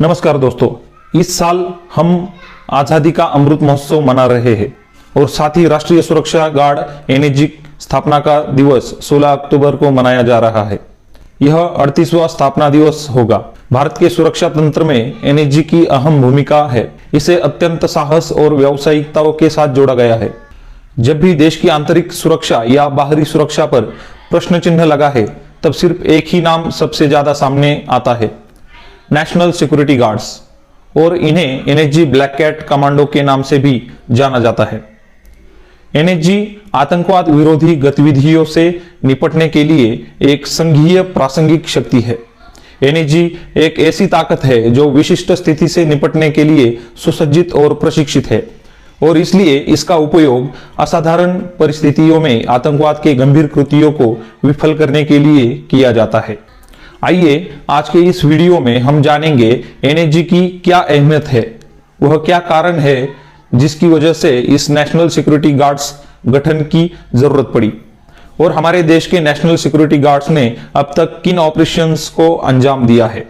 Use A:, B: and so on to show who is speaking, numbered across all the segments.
A: नमस्कार दोस्तों, इस साल हम आजादी का अमृत महोत्सव मना रहे हैं और साथ ही राष्ट्रीय सुरक्षा गार्ड एनएसजी स्थापना का दिवस 16 अक्टूबर को मनाया जा रहा है। यह 38वां स्थापना दिवस होगा। भारत के सुरक्षा तंत्र में एनएसजी की अहम भूमिका है। इसे अत्यंत साहस और व्यावसायिकताओं के साथ जोड़ा गया है। जब भी देश की आंतरिक सुरक्षा या बाहरी सुरक्षा पर प्रश्न चिन्ह लगा है, तब सिर्फ एक ही नाम सबसे ज्यादा सामने आता है, नेशनल सिक्योरिटी गार्ड्स, और इन्हें एनएसजी ब्लैक कैट कमांडो के नाम से भी जाना जाता है। एनएसजी आतंकवाद विरोधी गतिविधियों से निपटने के लिए एक संघीय प्रासंगिक शक्ति है। एनएसजी एक ऐसी ताकत है जो विशिष्ट स्थिति से निपटने के लिए सुसज्जित और प्रशिक्षित है और इसलिए इसका उपयोग असाधारण परिस्थितियों में आतंकवाद के गंभीर कृत्यों को विफल करने के लिए किया जाता है। आइए आज के इस वीडियो में हम जानेंगे एनएसजी की क्या अहमियत है, वह क्या कारण है जिसकी वजह से इस नेशनल सिक्योरिटी गार्ड्स गठन की जरूरत पड़ी और हमारे देश के नेशनल सिक्योरिटी गार्ड्स ने अब तक किन ऑपरेशंस को अंजाम दिया है।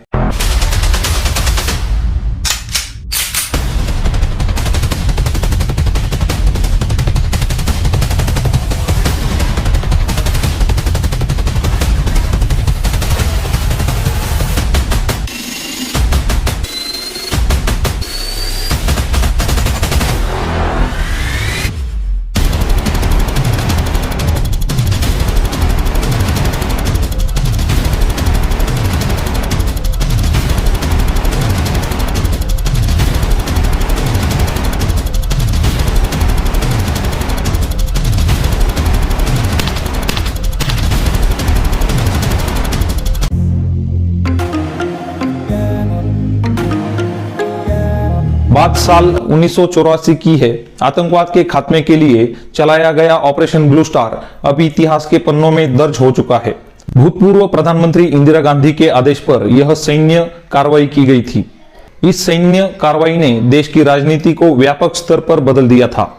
A: बात साल 1984 की है। आतंकवाद के खात्मे के लिए चलाया गया ऑपरेशन ब्लू स्टार अब इतिहास के पन्नों में दर्ज हो चुका है। भूतपूर्व प्रधानमंत्री इंदिरा गांधी के आदेश पर यह सैन्य कार्रवाई की गई थी। इस सैन्य कार्रवाई ने देश की राजनीति को व्यापक स्तर पर बदल दिया था।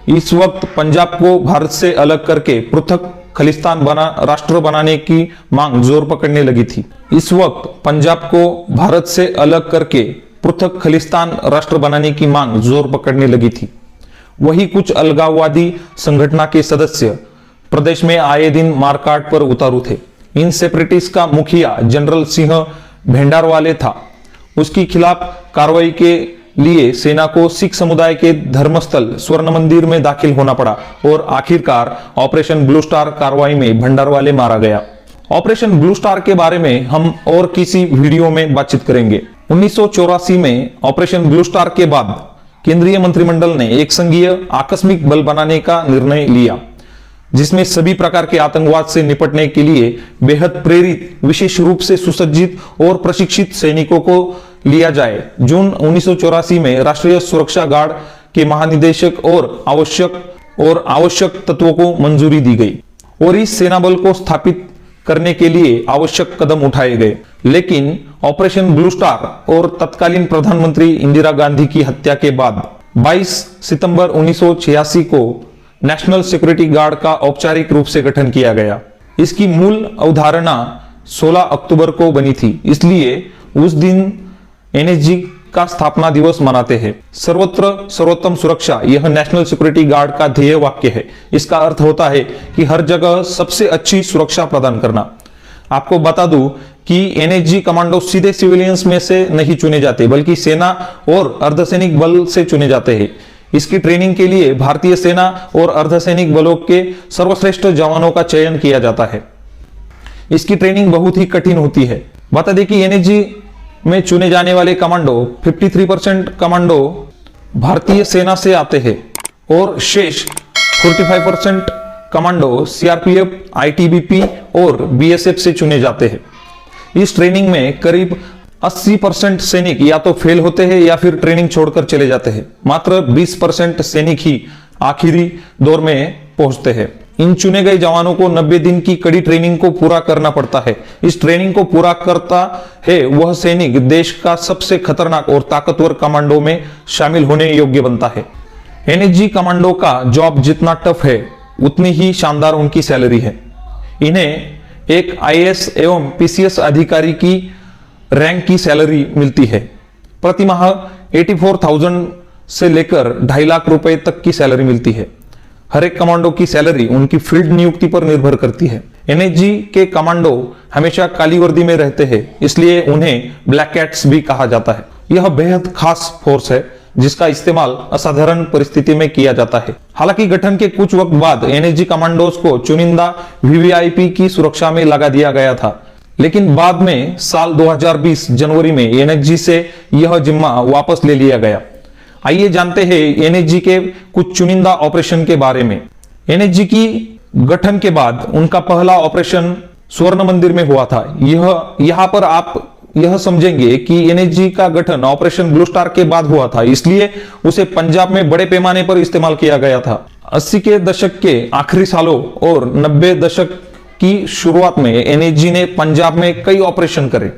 A: इस वक्त पंजाब को भारत से अलग करके पृथक खलिस्तान राष्ट्र बनाने की मांग जोर पकड़ने लगी थी। इस वक्त पंजाब को भारत से अलग करके पृथक खलिस्तान राष्ट्र बनाने की मांग जोर पकड़ने लगी थी। वही कुछ अलगाववादी संगठन के सदस्य प्रदेश में आए दिन मारकाट पर उतारू थे। इन सेपरेटिस्ट का मुखिया जनरल सिंह भेंडारवाले था। उसके खिलाफ कार्रवाई के लिए सेना को सिख समुदाय के धर्मस्थल स्वर्ण मंदिर में दाखिल होना पड़ा और आखिरकार ऑपरेशन ब्लू स्टार कार्रवाई में भंडारवाले मारा गया। ऑपरेशन ब्लू स्टार के बारे में हम और किसी वीडियो में बातचीत करेंगे। 1984 में ऑपरेशन ब्लू स्टार के बाद केंद्रीय मंत्रिमंडल ने एक संघीय आकस्मिक बल बनाने का निर्णय लिया, जिसमें सभी प्रकार के आतंकवाद से निपटने के लिए बेहद प्रेरित, विशेष रूप से सुसज्जित और प्रशिक्षित सैनिकों को लिया जाए। जून 1984 में राष्ट्रीय सुरक्षा गार्ड के महानिदेशक और आवश्यक तत्वों को मंजूरी दी गई और इस सेना बल को स्थापित करने के लिए आवश्यक कदम उठाए गए। लेकिन ऑपरेशन ब्लू स्टार और तत्कालीन प्रधानमंत्री इंदिरा गांधी की हत्या के बाद 22 सितंबर 1986 को नेशनल सिक्योरिटी गार्ड का औपचारिक रूप से गठन किया गया। इसकी मूल अवधारणा 16 अक्टूबर को बनी थी, इसलिए उस दिन एनएसजी का स्थापना दिवस मनाते हैं। सर्वत्र सर्वोत्तम सुरक्षा, यह नेशनल सिक्योरिटी गार्ड का ध्येय वाक्य है। इसका अर्थ होता है कि हर जगह सबसे अच्छी सुरक्षा प्रदान करना। आपको बता दूं कि एनएसजी कमांडो सीधे सिविलियंस में से नहीं चुने जाते, बल्कि सेना और अर्धसैनिक बल से चुने जाते हैं। इसकी ट्रेनिंग के लिए भारतीय सेना और अर्धसैनिक बलों के सर्वश्रेष्ठ जवानों का चयन किया जाता है। इसकी ट्रेनिंग बहुत ही कठिन होती है। बता दें कि एनएसजी में चुने जाने वाले कमांडो 53% कमांडो भारतीय सेना से आते हैं और शेष 45% कमांडो सीआरपीएफ, आईटीबीपी और बीएसएफ से चुने जाते हैं। इस ट्रेनिंग में करीब 80% सैनिक या तो फेल होते हैं या फिर ट्रेनिंग छोड़कर चले जाते हैं। मात्र 20% सैनिक ही आखिरी दौर में पहुंचते हैं। इन चुने गए जवानों को 90 दिन की कड़ी ट्रेनिंग को पूरा करना पड़ता है। इस ट्रेनिंग को पूरा करता है वह सैनिक देश का सबसे खतरनाक और ताकतवर कमांडो में शामिल होने योग्य बनता है। एनएसजी कमांडो का जॉब जितना टफ है, उतनी ही शानदार उनकी सैलरी है। इन्हें एक आईएएस एवं पीसीएस अधिकारी की रैंक की सैलरी मिलती है। प्रति माह 84,000 से लेकर 2.5 लाख रुपए तक की सैलरी मिलती है। हर एक कमांडो की सैलरी उनकी फील्ड नियुक्ति पर निर्भर करती है। एनएसजी के कमांडो हमेशा काली वर्दी में रहते हैं, इसलिए उन्हें ब्लैक कैट्स भी कहा जाता है। यह बेहद खास फोर्स है जिसका इस्तेमाल असाधारण परिस्थिति में किया जाता है। हालांकि गठन के कुछ वक्त बाद एनएसजी कमांडोज को चुनिंदा वीवीआईपी की सुरक्षा में लगा दिया गया था, लेकिन बाद में साल 2020 जनवरी में एनएसजी से यह जिम्मा वापस ले लिया गया। आइए जानते हैं एनएसजी के कुछ चुनिंदा ऑपरेशन के बारे में। एनएसजी की गठन के बाद उनका पहला ऑपरेशन स्वर्ण मंदिर में हुआ था। यहाँ पर आप यह समझेंगे कि एनएसजी का गठन ऑपरेशन ब्लू स्टार के बाद हुआ था, इसलिए उसे पंजाब में बड़े पैमाने पर इस्तेमाल किया गया था। 80 के दशक के आखिरी सालों और 90 दशक की शुरुआत में एनएसजी ने पंजाब में कई ऑपरेशन करे।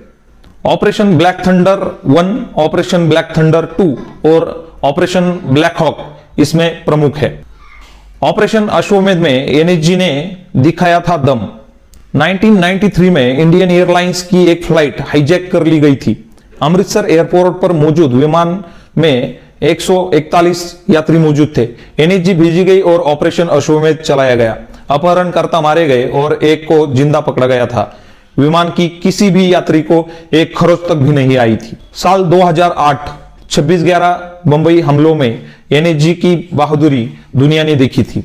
A: Operation black thunder 1, operation black thunder 2 और ऑपरेशन ब्लैक हॉक इसमें प्रमुख है। ऑपरेशन अश्वमेध में एनएसजी ने दिखाया था दम। 1993 में इंडियन एयरलाइंस की एक फ्लाइट हाईजैक कर ली गई थी। अमृतसर एयरपोर्ट पर मौजूद विमान में 141 यात्री मौजूद थे। एनएसजी भेजी गई और ऑपरेशन अश्वमेध चलाया गया। अपहरणकर्ता मारे गए और एक को जिंदा पकड़ा गया था। विमान की किसी भी यात्री को एक खरोच तक भी नहीं आई थी। साल 2008 26/11 बंबई हमलों में एनएसजी की बहादुरी दुनिया ने देखी थी।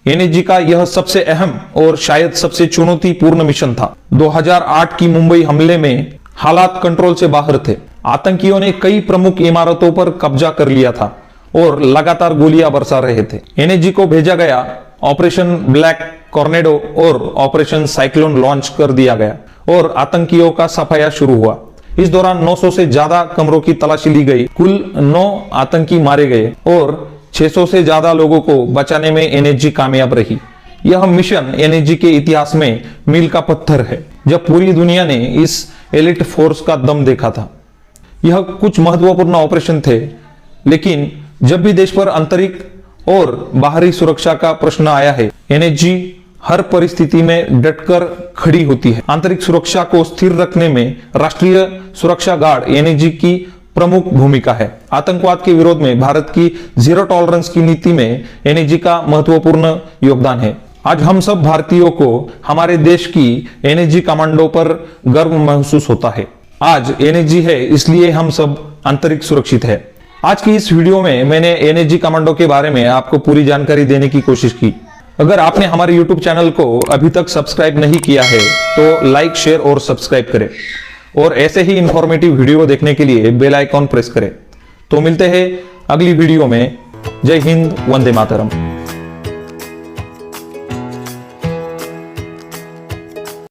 A: एनएसजी का यह सबसे अहम और शायद सबसे चुनौतीपूर्ण मिशन था। 2008 की मुंबई हमले में हालात कंट्रोल से बाहर थे। आतंकियों ने कई प्रमुख इमारतों पर कब्जा कर लिया था और लगातार गोलियां बरसा रहे थे। एनएसजी को भेजा गया ऑपरेशन ब्लैक टॉर्नेडो और ऑपरेशन साइक्लोन लॉन्च कर दिया गया और आतंकियों का सफाया शुरू हुआ। इस दौरान 900 से ज्यादा कमरों की तलाशी ली गई। कुल 9 आतंकी मारे गए और 600 से ज्यादा लोगों को बचाने में एनएसजी कामयाब रही। यह मिशन एनएसजी के इतिहास में मील का पत्थर है, जब पूरी दुनिया ने इस एलिट फोर्स का दम देखा था। यह कुछ महत्वपूर्ण ऑपरेशन थे, लेकिन जब भी देश पर आंतरिक और बाहरी सुरक्षा का प्रश्न आया है, एनएसजी हर परिस्थिति में डटकर खड़ी होती है। आंतरिक सुरक्षा को स्थिर रखने में राष्ट्रीय सुरक्षा गार्ड एनएसजी की प्रमुख भूमिका है। आतंकवाद के विरोध में भारत की जीरो टॉलरेंस की नीति में एनएसजी का महत्वपूर्ण योगदान है। आज हम सब भारतीयों को हमारे देश की एनएसजी कमांडो पर गर्व महसूस होता है। आज एनएसजी है, इसलिए हम सब आंतरिक सुरक्षित है। आज की इस वीडियो में मैंने एनएसजी कमांडो के बारे में आपको पूरी जानकारी देने की कोशिश की। अगर आपने हमारे YouTube चैनल को अभी तक सब्सक्राइब नहीं किया है तो लाइक, शेयर और सब्सक्राइब करें और ऐसे ही इंफॉर्मेटिव वीडियो देखने के लिए बेल आइकॉन प्रेस करें। तो मिलते हैं अगली वीडियो में। जय हिंद, वंदे मातरम।